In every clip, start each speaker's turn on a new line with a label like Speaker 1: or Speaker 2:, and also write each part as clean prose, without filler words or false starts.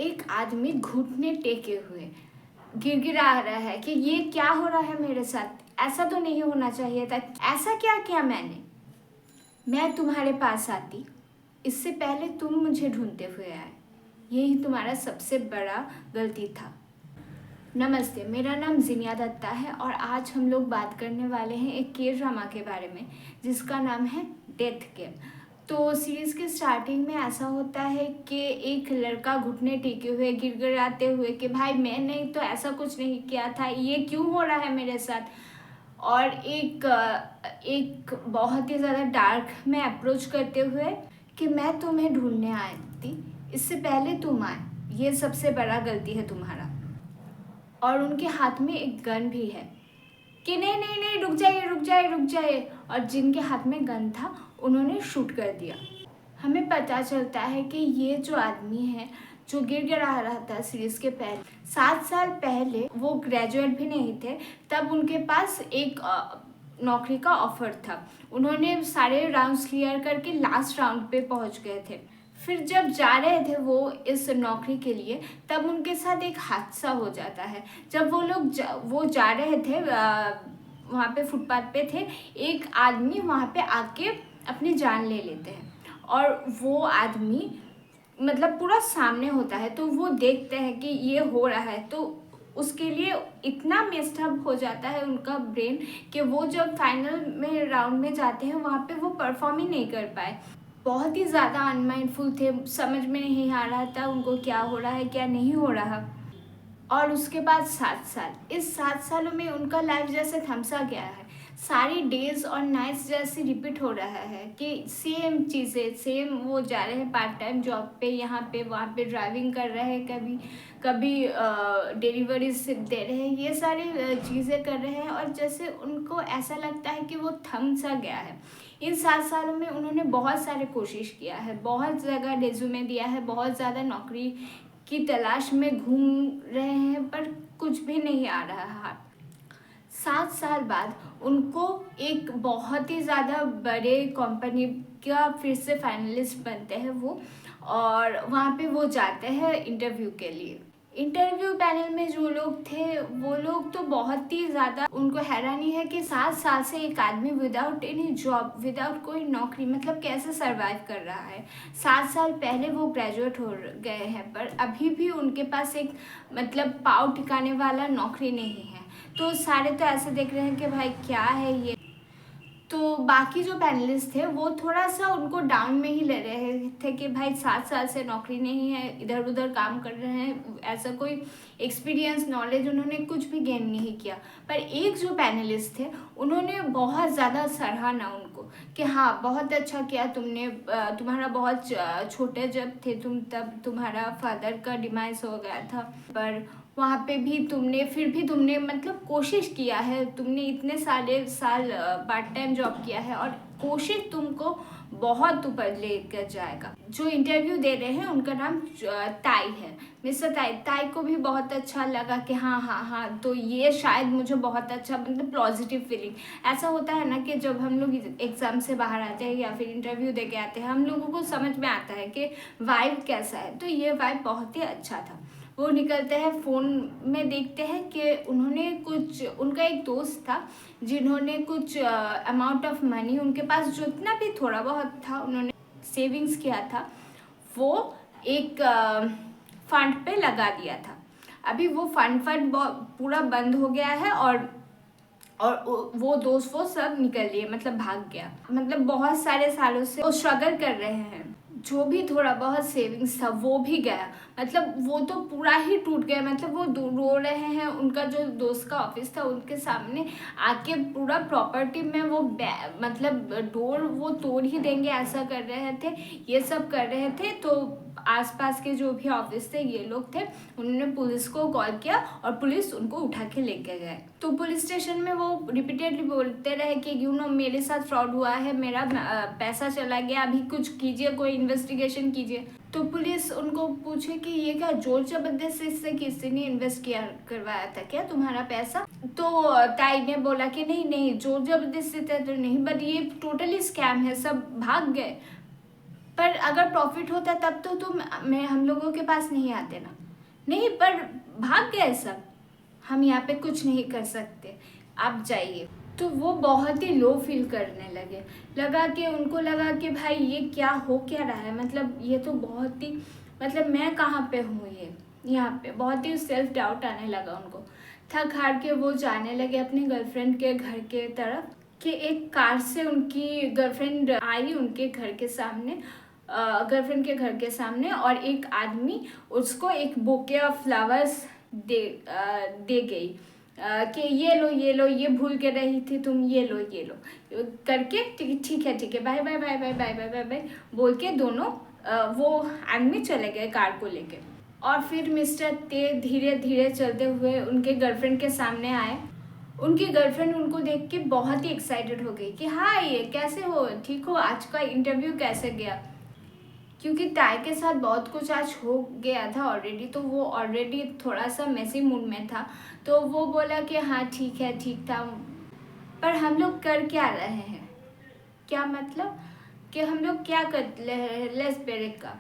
Speaker 1: एक आदमी घुटने टेके हुए गिड़गिड़ा रहा है कि ये क्या हो रहा है मेरे साथ, ऐसा तो नहीं होना चाहिए था। ऐसा क्या किया मैंने? मैं तुम्हारे पास आती इससे पहले तुम मुझे ढूंढते हुए आए। यही तुम्हारा सबसे बड़ा गलती था। नमस्ते, मेरा नाम जिनिया दत्ता है और आज हम लोग बात करने वाले हैं एक के ड्रामा के बारे में जिसका नाम है डेथ गेम। तो सीरीज़ के स्टार्टिंग में ऐसा होता है कि एक लड़का घुटने टेके हुए गिड़गिड़ाते हुए कि भाई मैंने तो ऐसा कुछ नहीं किया था, ये क्यों हो रहा है मेरे साथ। और एक बहुत ही ज़्यादा डार्क में अप्रोच करते हुए कि मैं तुम्हें ढूंढने आई थी इससे पहले तुम आए, ये सबसे बड़ा गलती है तुम्हारा। और उनके हाथ में एक गन भी है कि नहीं नहीं नहीं, रुक जाइए रुक जाइए रुक जाइए। और जिनके हाथ में गन था उन्होंने शूट कर दिया। हमें पता चलता है कि ये जो आदमी है जो गिड़गिड़ा रहा था सीरीज के पहले 7 साल पहले, वो ग्रेजुएट भी नहीं थे, तब उनके पास एक नौकरी का ऑफर था। उन्होंने सारे राउंड्स क्लियर करके लास्ट राउंड पे पहुंच गए थे। फिर जब जा रहे थे वो इस नौकरी के लिए, तब उनके साथ एक हादसा हो जाता है। जब वो जा रहे थे, वहाँ पे फुटपाथ पे थे, एक आदमी वहाँ पे आके अपनी जान ले लेते हैं। और वो आदमी मतलब पूरा सामने होता है, तो वो देखते हैं कि ये हो रहा है, तो उसके लिए इतना मेस्ड अप हो जाता है उनका ब्रेन कि वो जब फाइनल में राउंड में जाते हैं वहाँ पे वो परफॉर्म ही नहीं कर पाए। बहुत ही ज़्यादा अनमाइंडफुल थे, समझ में नहीं आ रहा था उनको क्या हो रहा है क्या नहीं हो रहा। और उसके बाद 7 साल, इस 7 सालों में उनका लाइफ जैसे थमसा गया है। सारी डेज और नाइट्स जैसे रिपीट हो रहा है कि सेम चीज़ें सेम, वो जा रहे हैं पार्ट टाइम जॉब पे, यहाँ पे वहाँ पे ड्राइविंग कर रहे हैं, कभी कभी डिलीवरीज दे रहे हैं, ये सारी चीज़ें कर रहे हैं। और जैसे उनको ऐसा लगता है कि वो थम सा गया है। इन 7 सालों में उन्होंने बहुत सारे कोशिश किया है, बहुत जगह रेज्यूमे दिया है, बहुत ज़्यादा नौकरी की तलाश में घूम रहे हैं, पर कुछ भी नहीं आ रहा है। 7 साल बाद उनको एक बहुत ही ज़्यादा बड़े कंपनी का फिर से फाइनलिस्ट बनते हैं वो, और वहाँ पे वो जाते हैं इंटरव्यू के लिए। इंटरव्यू पैनल में जो लोग थे वो लोग तो बहुत ही ज़्यादा उनको हैरानी है कि 7 साल से एक आदमी विदाउट एनी जॉब, विदाउट कोई नौकरी, मतलब कैसे सरवाइव कर रहा है। 7 साल पहले वो ग्रेजुएट हो गए हैं, पर अभी भी उनके पास एक मतलब पाँव टिकाने वाला नौकरी नहीं है। तो सारे तो ऐसे देख रहे हैं कि भाई क्या है ये। तो बाकी जो पैनलिस्ट थे वो थोड़ा सा उनको डाउन में ही ले रहे थे कि भाई 7 साल से नौकरी नहीं है, इधर उधर काम कर रहे हैं, ऐसा कोई एक्सपीरियंस नॉलेज उन्होंने कुछ भी गेन नहीं किया। पर एक जो पैनलिस्ट थे उन्होंने बहुत ज़्यादा सराहना उनको कि हाँ बहुत अच्छा किया तुमने, तुम्हारा बहुत छोटे जब थे तुम तब तुम्हारा फादर का डिमाइस हो गया था, पर वहाँ पे भी तुमने फिर भी तुमने मतलब कोशिश किया है, तुमने इतने सारे साल पार्ट टाइम जॉब किया है और कोशिश तुमको बहुत ऊपर लेकर जाएगा। जो इंटरव्यू दे रहे हैं उनका नाम ताई है, मिस्टर ताई। ताई को भी बहुत अच्छा लगा कि हाँ हाँ हाँ, तो ये शायद मुझे बहुत अच्छा, मतलब पॉजिटिव फीलिंग। ऐसा होता है ना कि जब हम लोग एग्ज़ाम से बाहर आते हैं या फिर इंटरव्यू दे के आते हैं, हम लोगों को समझ में आता है कि वाइब कैसा है। तो ये वाइब बहुत ही अच्छा था। वो निकलते हैं, फ़ोन में देखते हैं कि उन्होंने कुछ, उनका एक दोस्त था जिन्होंने कुछ अमाउंट ऑफ मनी, उनके पास जितना भी थोड़ा बहुत था उन्होंने सेविंग्स किया था, वो एक फंड पे लगा दिया था। अभी वो फंड पूरा बंद हो गया है और वो दोस्त वो सब निकल लिए, मतलब भाग गया। मतलब बहुत सारे सालों से वो स्ट्रगल कर रहे हैं, जो भी थोड़ा बहुत सेविंग्स था वो भी गया, मतलब वो तो पूरा ही टूट गया। मतलब वो रो रहे हैं, उनका जो दोस्त का ऑफिस था उनके सामने आके पूरा प्रॉपर्टी में वो मतलब डोर वो तोड़ ही देंगे ऐसा कर रहे थे, ये सब कर रहे थे। तो आसपास के जो भी ऑफिस थे, ये लोग थे, उन्होंने पुलिस को कॉल किया और पुलिस उनको उठा के लेके गए। तो पुलिस स्टेशन में वो रिपीटेडली बोलते रहे कि मेरे साथ फ्रॉड हुआ है, मेरा पैसा चला गया, अभी कुछ कीजिए, कोई इन्वेस्टिगेशन कीजिए। तो पुलिस उनको पूछे कि ये क्या जोर जबरदस्ती से किसी ने इन्वेस्ट किया करवाया था क्या तुम्हारा पैसा? तो ताई ने बोला कि नहीं नहीं, जोर जबरदस्ती तो नहीं, बट ये टोटली स्कैम है, सब भाग गए। पर अगर प्रॉफिट होता तब तो तुम हम लोगों के पास नहीं आते ना। नहीं, पर भाग गए सब, हम यहाँ पे कुछ नहीं कर सकते, आप जाइए। तो वो बहुत ही लो फील करने लगे। उनको लगा कि भाई ये क्या हो क्या रहा है, मतलब ये तो बहुत ही, मतलब मैं कहाँ पे हूँ, ये यहाँ पे बहुत ही सेल्फ डाउट आने लगा उनको। थक हार के वो जाने लगे अपने गर्लफ्रेंड के घर के तरफ कि एक कार से उनकी गर्लफ्रेंड आई उनके घर के सामने, गर्लफ्रेंड के घर के सामने, और एक आदमी उसको एक बुके ऑफ फ्लावर्स दे गई कि ये लो ये लो, ये भूल के रही थी तुम, ये लो करके, ठीक है bye bye bye bye bye bye bye bye बोल के दोनों वो आदमी चले गए कार को लेके। और फिर मिस्टर ते धीरे धीरे चलते हुए उनके गर्लफ्रेंड के सामने आए। उनकी गर्लफ्रेंड उनको देख के बहुत ही एक्साइटेड हो गई कि हाँ, ये कैसे हो, ठीक हो, आज का इंटरव्यू कैसे गया, क्योंकि ताई के साथ बहुत कुछ आज हो गया था ऑलरेडी, तो वो ऑलरेडी थोड़ा सा मेसी मूड में था। तो वो बोला कि हाँ ठीक है, ठीक था, पर हम लोग कर क्या रहे हैं, क्या मतलब कि हम लोग क्या कर लेस ब्रेक का।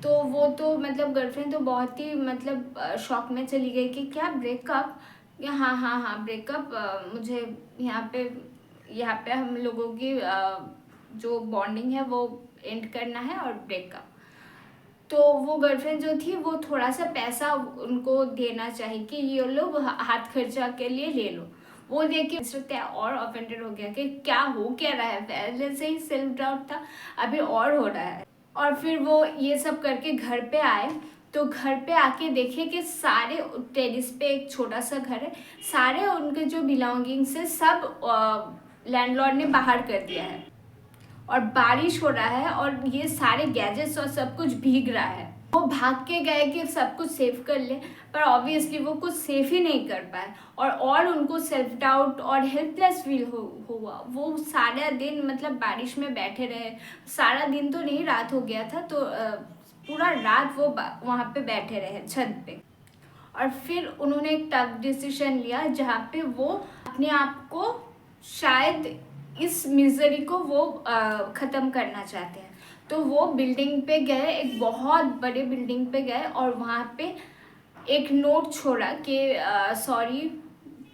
Speaker 1: तो वो तो मतलब गर्लफ्रेंड तो बहुत ही मतलब शॉक में चली गई कि क्या ब्रेकअप, हाँ हाँ हाँ ब्रेकअप, मुझे यहाँ पे हम लोगों की जो बॉन्डिंग है वो एंड करना है और ब्रेकअप। तो वो गर्लफ्रेंड जो थी वो थोड़ा सा पैसा उनको देना चाहिए कि ये लोग हाथ खर्चा के लिए ले लो। वो देख के मिस्टर और ऑफेंडेड हो गया कि क्या हो क्या रहा है, पहले से ही सेल्फ डाउट था, अभी और हो रहा है। और फिर वो ये सब करके घर पे आए, तो घर पे आके देखे कि सारे टेरिस पे एक छोटा सा घर है, सारे उनके जो बिलोंगिंग्स है सब लैंडलॉर्ड ने बाहर कर दिया है, और बारिश हो रहा है और ये सारे गैजेट्स और सब कुछ भीग रहा है। वो भाग के गए कि सब कुछ सेव कर ले, पर ऑब्वियसली वो कुछ सेव ही नहीं कर पाए, और उनको सेल्फ डाउट और हेल्पलेस फील हुआ। वो सारा दिन मतलब बारिश में बैठे रहे, सारा दिन तो नहीं, रात हो गया था, तो पूरा रात वो वहाँ पे बैठे रहे छत पे। और फिर उन्होंने एक टफ डिसीजन लिया जहाँ पे वो अपने आप को शायद इस मिजरी को वो ख़त्म करना चाहते हैं। तो वो बिल्डिंग पे गए, एक बहुत बड़े बिल्डिंग पे गए, और वहाँ पे एक नोट छोड़ा कि सॉरी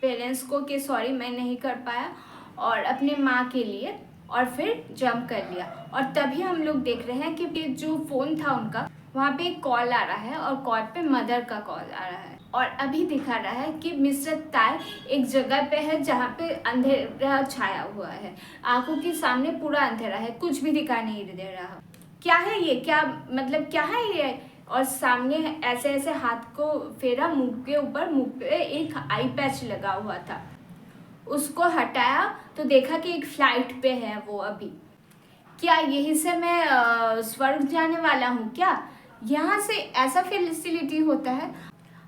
Speaker 1: पेरेंट्स को, कि सॉरी मैं नहीं कर पाया, और अपने माँ के लिए, और फिर जंप कर लिया। और तभी हम लोग देख रहे हैं कि जो फ़ोन था उनका, वहाँ पे एक कॉल आ रहा है, और कॉल पे मदर का कॉल आ रहा है। और अभी दिखा रहा है कि मिस्टर ताई एक जगह पे है जहाँ पे अंधेरा छाया हुआ है, आंखों के सामने पूरा अंधेरा है, कुछ भी दिखाई नहीं दे रहा। क्या है ये, क्या मतलब क्या है ये, और सामने ऐसे ऐसे हाथ को फेरा मुंह के ऊपर, मुंह पे एक आई पैच लगा हुआ था, उसको हटाया तो देखा कि एक फ्लाइट पे है वो अभी। क्या यही से मैं स्वर्ग जाने वाला हूँ क्या, यहाँ से ऐसा फैसिलिटी होता है।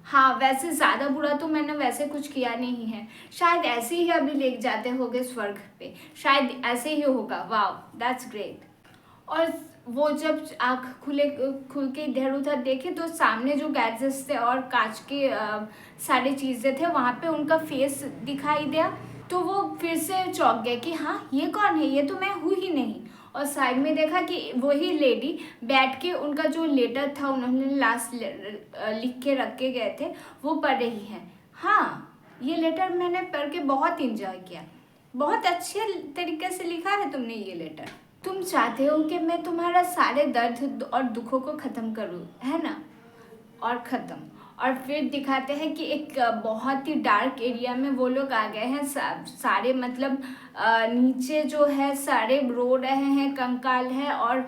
Speaker 1: हाँ, वैसे ज़्यादा बुरा तो मैंने वैसे कुछ किया नहीं है, शायद ऐसे ही अभी ले जाते होगे स्वर्ग पे, शायद ऐसे ही होगा। Wow, that's great. और वो जब आँख खुल के इधर उधर देखे तो सामने जो गैजेट्स थे और कांच के सारी चीज़ें थे, वहाँ पे उनका फेस दिखाई दिया। तो वो फिर से चौंक गए कि हाँ ये कौन है, ये तो मैं हूँ ही नहीं। और साइड में देखा कि वही लेडी बैठ के उनका जो लेटर था उन्होंने लास्ट लिख के रख के गए थे वो पढ़ रही हैं। हाँ, ये लेटर मैंने पढ़ के बहुत इंजॉय किया, बहुत अच्छे तरीके से लिखा है तुमने ये लेटर। तुम चाहते हो कि मैं तुम्हारा सारे दर्द और दुखों को ख़त्म करूँ, है ना, और ख़त्म। और फिर दिखाते हैं कि एक बहुत ही डार्क एरिया में वो लोग आ गए हैं, सारे मतलब नीचे जो है सारे रो रहे हैं, कंकाल है और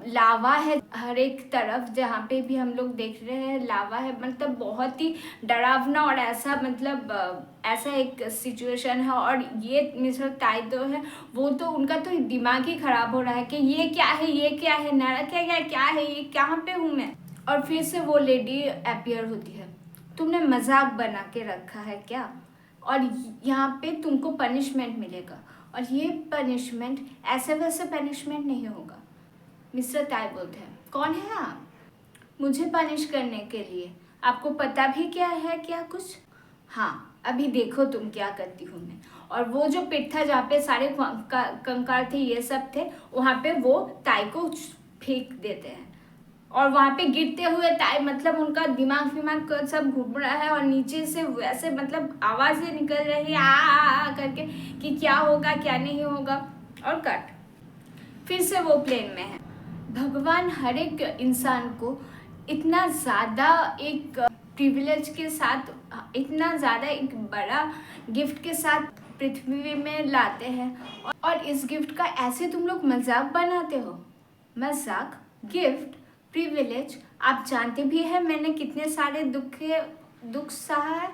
Speaker 1: लावा है हर एक तरफ, जहाँ पे भी हम लोग देख रहे हैं लावा है। मतलब बहुत ही डरावना और ऐसा मतलब ऐसा एक सिचुएशन है। और ये मिस्टर ताई तो है, वो तो उनका तो दिमाग ही ख़राब हो रहा है कि ये क्या है, ये क्या है, नरक है क्या है, ये कहाँ पे हूँ मैं। और फिर से वो लेडी अपीयर होती है, तुमने मजाक बना के रखा है क्या, और यहाँ पे तुमको पनिशमेंट मिलेगा, और ये पनिशमेंट ऐसे वैसे पनिशमेंट नहीं होगा। मिस्टर ताई बोलते हैं, कौन है आप मुझे पनिश करने के लिए, आपको पता भी क्या है क्या कुछ। हाँ, अभी देखो तुम क्या करती हूँ मैं। और वो जो पिट था जहाँ पे सारे कंकाल थे ये सब थे, वहाँ पे वो ताई को फेंक देते हैं और वहाँ पे गिरते हुए टाइम मतलब उनका दिमाग सब घूम रहा है और नीचे से वैसे मतलब आवाज़ें निकल रही है आ करके कि क्या होगा क्या नहीं होगा, और कट। फिर से वो प्लेन में है। भगवान हर एक इंसान को इतना ज़्यादा एक प्रिविलेज के साथ, इतना ज़्यादा एक बड़ा गिफ्ट के साथ पृथ्वी में लाते हैं और इस गिफ्ट का ऐसे तुम लोग मजाक बनाते हो। मजाक, गिफ्ट, प्रिविलेज। आप जानते भी हैं मैंने कितने सारे दुख सहा है,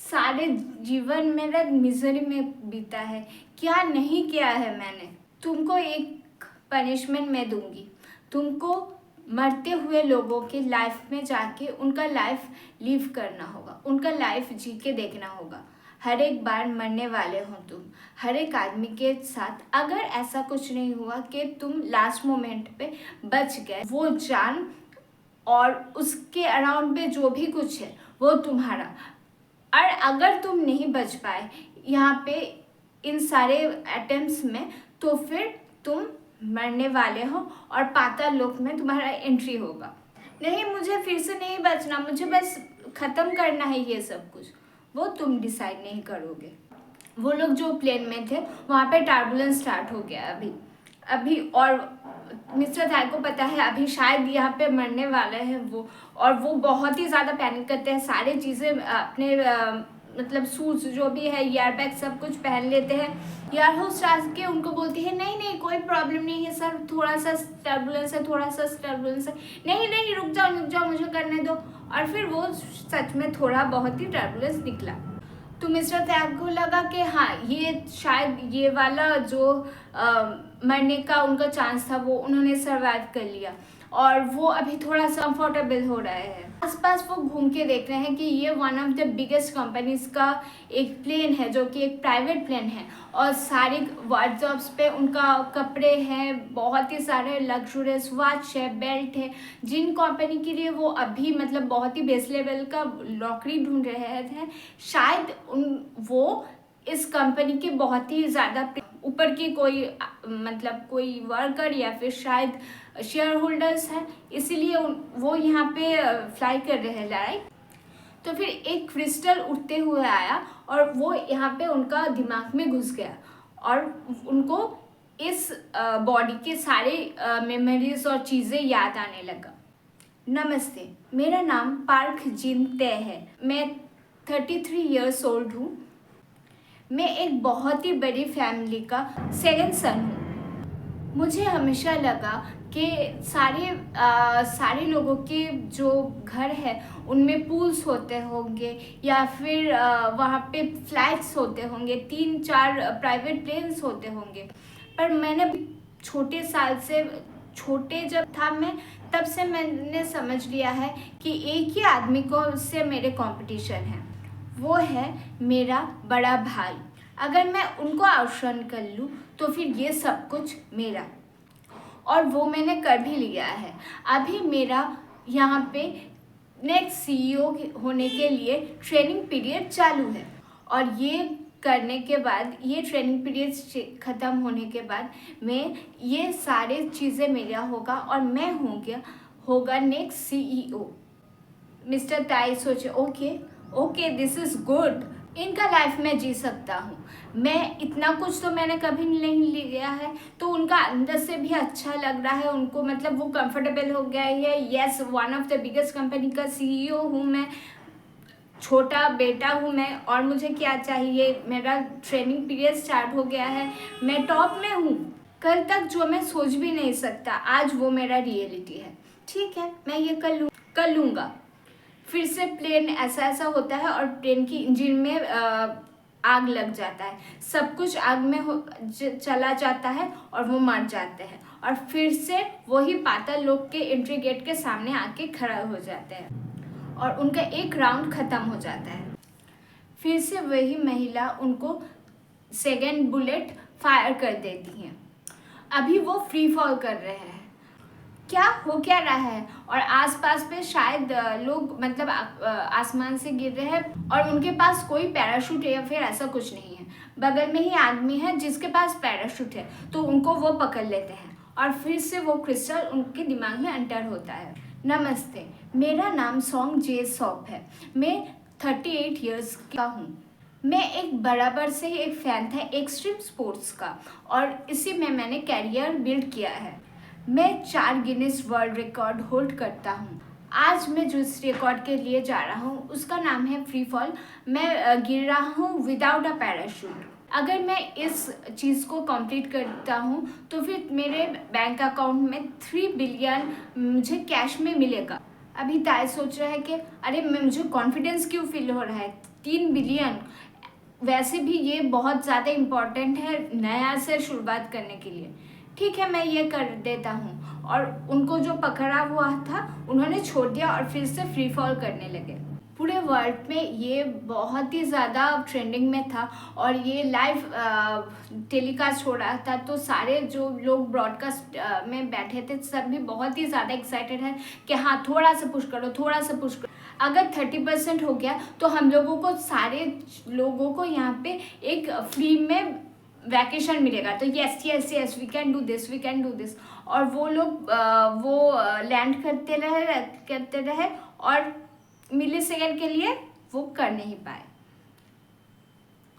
Speaker 1: सारे जीवन मेरा मिजरी में बीता है, क्या नहीं किया है मैंने। तुमको एक पनिशमेंट मैं दूंगी, तुमको मरते हुए लोगों के लाइफ में जाके उनका लाइफ लिव करना होगा, उनका लाइफ जी के देखना होगा। हर एक बार मरने वाले हो तुम, हर एक आदमी के साथ। अगर ऐसा कुछ नहीं हुआ कि तुम लास्ट मोमेंट पे बच गए, वो जान और उसके अराउंड पे जो भी कुछ है वो तुम्हारा। और अगर तुम नहीं बच पाए यहाँ पे इन सारे अटेम्प्ट्स में, तो फिर तुम मरने वाले हो और पाताल लोक में तुम्हारा एंट्री होगा। नहीं, मुझे फिर से नहीं बचना, मुझे बस ख़त्म करना है ये सब कुछ, वो तुम डिसाइड नहीं करोगे। वो लोग जो प्लेन में थे वहाँ पे टर्बुलेंस स्टार्ट हो गया अभी और मिस्टर थाई को पता है अभी शायद यहाँ पे मरने वाले हैं वो, और वो बहुत ही ज़्यादा पैनिक करते हैं। सारी चीज़ें अपने मतलब सूट्स जो भी है, एयरबैग सब कुछ पहन लेते हैं। एयर होस्ट आके उनको बोलती है नहीं नहीं कोई प्रॉब्लम नहीं है सर, थोड़ा सा टर्बुलेंस है, थोड़ा सा टर्बुलेंस है। नहीं नहीं रुक जाओ मुझे करने दो। और फिर वो सच में थोड़ा बहुत ही टर्बुलेंस निकला। तो मिस्टर तैब को लगा कि हाँ ये शायद ये वाला जो मरने का उनका चांस था वो उन्होंने सर्वाइव कर लिया और वो अभी थोड़ा सा कंफर्टेबल हो रहे हैं। आसपास वो घूम के देख रहे हैं कि ये one of the biggest companies का एक प्लेन है जो कि एक प्राइवेट प्लेन है और सारे वार्डरोब्स पे उनका कपड़े हैं, बहुत ही सारे लग्जरियस वॉच है, बेल्ट है, जिन कंपनी के लिए वो अभी मतलब बहुत ही बेस लेवल का नौकरी ढूंढ रहे थे। शायद वो इस कंपनी के बहुत ही ज़्यादा ऊपर की कोई मतलब कोई वर्कर या फिर शायद शेयर होल्डर्स हैं, इसीलिए वो यहाँ पे फ्लाई कर रहे हैं लाइक। तो फिर एक क्रिस्टल उठते हुए आया और वो यहाँ पे उनका दिमाग में घुस गया और उनको इस बॉडी के सारे मेमोरीज और चीज़ें याद आने लगा। नमस्ते, मेरा नाम पार्क जिन ते है, मैं 33 ईयर्स ओल्ड हूँ। मैं एक बहुत ही बड़ी फैमिली का सेकंड सन हूँ। मुझे हमेशा लगा कि सारे लोगों के जो घर है उनमें पूल्स होते होंगे या फिर वहाँ पे फ्लैट्स होते होंगे, 3-4 प्राइवेट प्लेन्स होते होंगे। पर मैंने छोटे जब था मैं, तब से मैंने समझ लिया है कि एक ही आदमी को से मेरे कंपटीशन है, वो है मेरा बड़ा भाई। अगर मैं उनको आउटरन कर लूँ तो फिर ये सब कुछ मेरा, और वो मैंने कर भी लिया है। अभी मेरा यहाँ पे नेक्स्ट सीईओ होने के लिए ट्रेनिंग पीरियड चालू है और ये करने के बाद, ये ट्रेनिंग पीरियड ख़त्म होने के बाद मैं ये सारे चीज़ें मेरा होगा और मैं होगा नेक्स्ट सीईओ। मिस्टर ताई सोचे ओके दिस इज़ गुड, इनका लाइफ में जी सकता हूँ मैं, इतना कुछ तो मैंने कभी नहीं लिया है। तो उनका अंदर से भी अच्छा लग रहा है उनको, मतलब वो कंफर्टेबल हो गया है। Yes, one of the biggest company का सीईओ हूँ मैं, छोटा बेटा हूँ मैं, और मुझे क्या चाहिए। मेरा ट्रेनिंग पीरियड स्टार्ट हो गया है, मैं टॉप में हूँ। कल तक जो मैं सोच भी नहीं सकता, आज वो मेरा रियलिटी है। ठीक है, मैं ये कर लूँगा। फिर से प्लेन ऐसा होता है और प्लेन की इंजन में आग लग जाता है, सब कुछ आग में चला जाता है और वो मर जाते हैं और फिर से वही पाताल लोक के एंट्री गेट के सामने आके खड़ा हो जाते हैं और उनका एक राउंड ख़त्म हो जाता है। फिर से वही महिला उनको सेकेंड बुलेट फायर कर देती हैं। अभी वो फ्री फॉल कर रहे हैं, क्या रहा है और आसपास पे शायद लोग मतलब आसमान से गिर रहे हैं और उनके पास कोई पैराशूट या फिर ऐसा कुछ नहीं है। बगल में ही आदमी है जिसके पास पैराशूट है, तो उनको वो पकड़ लेते हैं और फिर से वो क्रिस्टल उनके दिमाग में एंटर होता है। नमस्ते, मेरा नाम सॉन्ग जे सॉप है। मैं 38 इयर्स का हूँ। मैं एक बराबर से ही एक फ़ैन था एक्सट्रीम स्पोर्ट्स का, और इसी में मैंने कैरियर बिल्ड किया है। मैं 4 गिनीज वर्ल्ड रिकॉर्ड होल्ड करता हूँ। आज मैं जिस रिकॉर्ड के लिए जा रहा हूँ उसका नाम है फ्री फॉल। मैं गिर रहा हूँ विदाउट अ पैराशूट। अगर मैं इस चीज़ को कंप्लीट करता हूँ तो फिर मेरे बैंक अकाउंट में 3 बिलियन मुझे कैश में मिलेगा। अभी ताई सोच रहा है कि अरे मुझे कॉन्फिडेंस क्यों फील हो रहा है, 3 बिलियन। वैसे भी ये बहुत ज़्यादा इम्पॉर्टेंट है नया से शुरुआत करने के लिए। ठीक है, मैं ये कर देता हूँ। और उनको जो पकड़ा हुआ था उन्होंने छोड़ दिया और फिर से फ्री फॉल करने लगे। पूरे वर्ल्ड में ये बहुत ही ज़्यादा ट्रेंडिंग में था और ये लाइव टेलीकास्ट हो रहा था, तो सारे जो लोग ब्रॉडकास्ट में बैठे थे सब भी बहुत ही ज़्यादा एक्साइटेड है कि हाँ थोड़ा सा पुश करो, थोड़ा सा पुश करो। अगर 30% हो गया तो हम लोगों को, सारे लोगों को यहाँ पे एक फ्री में वैकेशन मिलेगा। तो yes yes yes, we can do this, we can do this. और वो लोग लैंड करते रहे और मिली सेकेंड के लिए वो कर नहीं पाए।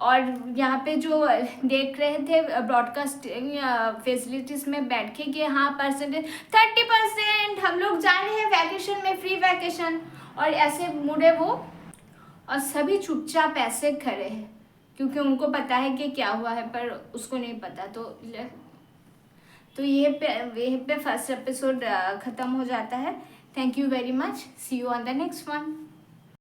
Speaker 1: और यहाँ पे जो देख रहे थे ब्रॉडकास्टिंग फैसिलिटीज़ में बैठ के कि हाँ परसेंटेज 30%, हम लोग जा रहे हैं वैकेशन में, फ्री वैकेशन। और ऐसे मुड़े वो, और सभी चुपचाप ऐसे खड़े हैं क्योंकि उनको पता है कि क्या हुआ है, पर उसको नहीं पता। तो ये पे फर्स्ट एपिसोड ख़त्म हो जाता है। Thank you very much, see you on the next one.